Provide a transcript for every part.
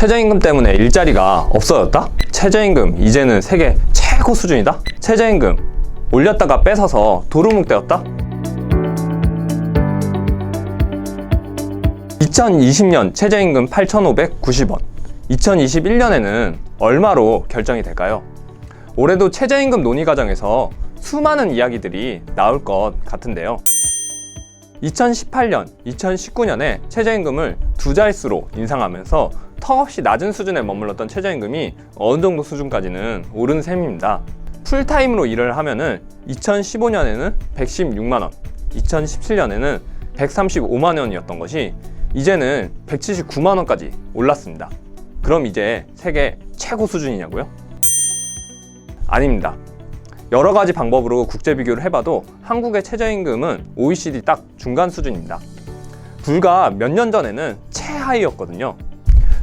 최저임금 때문에 일자리가 없어졌다? 최저임금 이제는 세계 최고 수준이다? 최저임금 올렸다가 뺏어서 도루묵되었다? 2020년 최저임금 8,590원, 2021년에는 얼마로 결정이 될까요? 올해도 최저임금 논의 과정에서 수많은 이야기들이 나올 것 같은데요. 2018년, 2019년에 최저임금을 두 자릿수로 인상하면서 턱없이 낮은 수준에 머물렀던 최저임금이 어느 정도 수준까지는 오른 셈입니다. 풀타임으로 일을 하면은 2015년에는 116만원, 2017년에는 135만원이었던 것이 이제는 179만원까지 올랐습니다. 그럼 이제 세계 최고 수준이냐고요? 아닙니다. 여러 가지 방법으로 국제 비교를 해봐도 한국의 최저임금은 OECD 딱 중간 수준입니다. 불과 몇 년 전에는 최하위였거든요.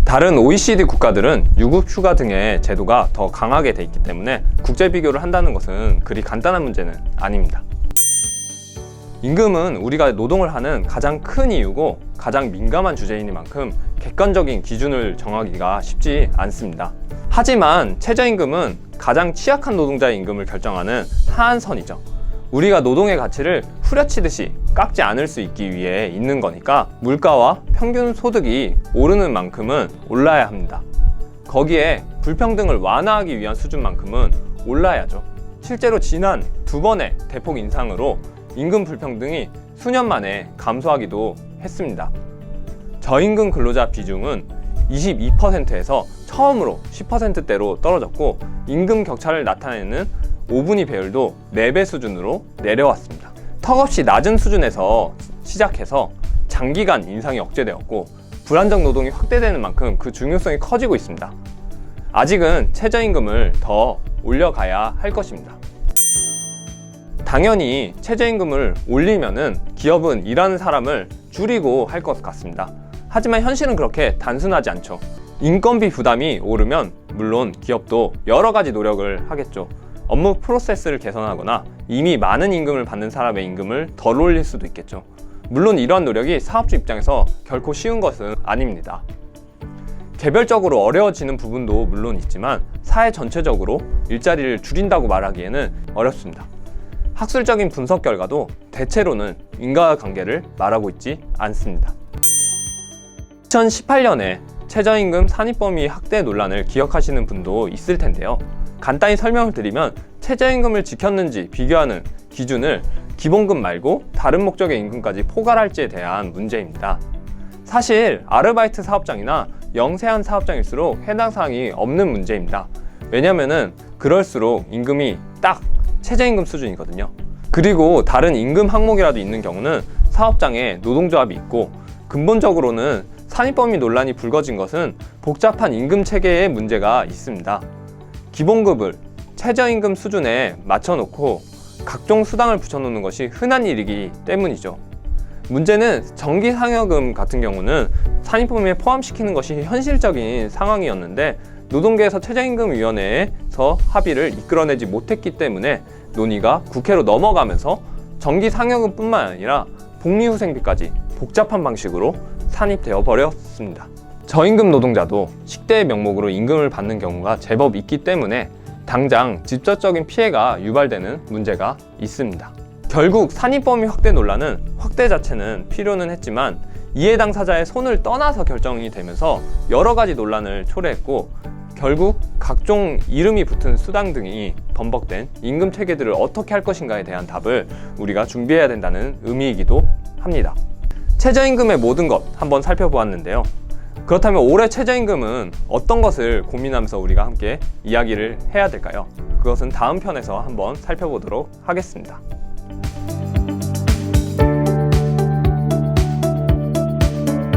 다른 OECD 국가들은 유급 휴가 등의 제도가 더 강하게 돼 있기 때문에 국제 비교를 한다는 것은 그리 간단한 문제는 아닙니다. 임금은 우리가 노동을 하는 가장 큰 이유고 가장 민감한 주제이니만큼 객관적인 기준을 정하기가 쉽지 않습니다. 하지만 최저임금은 가장 취약한 노동자의 임금을 결정하는 하한선이죠. 우리가 노동의 가치를 후려치듯이 깎지 않을 수 있기 위해 있는 거니까 물가와 평균 소득이 오르는 만큼은 올라야 합니다. 거기에 불평등을 완화하기 위한 수준만큼은 올라야죠. 실제로 지난 두 번의 대폭 인상으로 임금 불평등이 수년 만에 감소하기도 했습니다. 저임금 근로자 비중은 22%에서 처음으로 10%대로 떨어졌고 임금 격차를 나타내는 5분위 배율도 4배 수준으로 내려왔습니다. 턱없이 낮은 수준에서 시작해서 장기간 인상이 억제되었고 불안정 노동이 확대되는 만큼 그 중요성이 커지고 있습니다. 아직은 최저임금을 더 올려가야 할 것입니다. 당연히 최저임금을 올리면은 기업은 일하는 사람을 줄이고 할 것 같습니다. 하지만 현실은 그렇게 단순하지 않죠. 인건비 부담이 오르면 물론 기업도 여러 가지 노력을 하겠죠. 업무 프로세스를 개선하거나 이미 많은 임금을 받는 사람의 임금을 덜 올릴 수도 있겠죠. 물론 이러한 노력이 사업주 입장에서 결코 쉬운 것은 아닙니다. 개별적으로 어려워지는 부분도 물론 있지만 사회 전체적으로 일자리를 줄인다고 말하기에는 어렵습니다. 학술적인 분석 결과도 대체로는 인과관계를 말하고 있지 않습니다. 2018년에 최저임금 산입범위 확대 논란을 기억하시는 분도 있을 텐데요. 간단히 설명을 드리면 최저임금을 지켰는지 비교하는 기준을 기본급 말고 다른 목적의 임금까지 포괄할지에 대한 문제입니다. 사실 아르바이트 사업장이나 영세한 사업장일수록 해당 사항이 없는 문제입니다. 왜냐면은 그럴수록 임금이 딱 최저임금 수준이거든요. 그리고 다른 임금 항목이라도 있는 경우는 사업장에 노동조합이 있고 근본적으로는 산입범위 논란이 불거진 것은 복잡한 임금 체계에 문제가 있습니다. 기본급을 최저임금 수준에 맞춰놓고 각종 수당을 붙여놓는 것이 흔한 일이기 때문이죠. 문제는 정기상여금 같은 경우는 산입범위에 포함시키는 것이 현실적인 상황이었는데 노동계에서 최저임금위원회에서 합의를 이끌어내지 못했기 때문에 논의가 국회로 넘어가면서 정기상여금뿐만 아니라 복리후생비까지 복잡한 방식으로 산입되어 버렸습니다. 저임금 노동자도 식대의 명목으로 임금을 받는 경우가 제법 있기 때문에 당장 직접적인 피해가 유발되는 문제가 있습니다. 결국 산입범위 확대 논란은 확대 자체는 필요는 했지만 이해 당사자의 손을 떠나서 결정이 되면서 여러 가지 논란을 초래했고 결국 각종 이름이 붙은 수당 등이 번복된 임금 체계들을 어떻게 할 것인가에 대한 답을 우리가 준비해야 된다는 의미이기도 합니다. 최저임금의 모든 것 한번 살펴보았는데요. 그렇다면 올해 최저임금은 어떤 것을 고민하면서 우리가 함께 이야기를 해야 될까요? 그것은 다음 편에서 한번 살펴보도록 하겠습니다.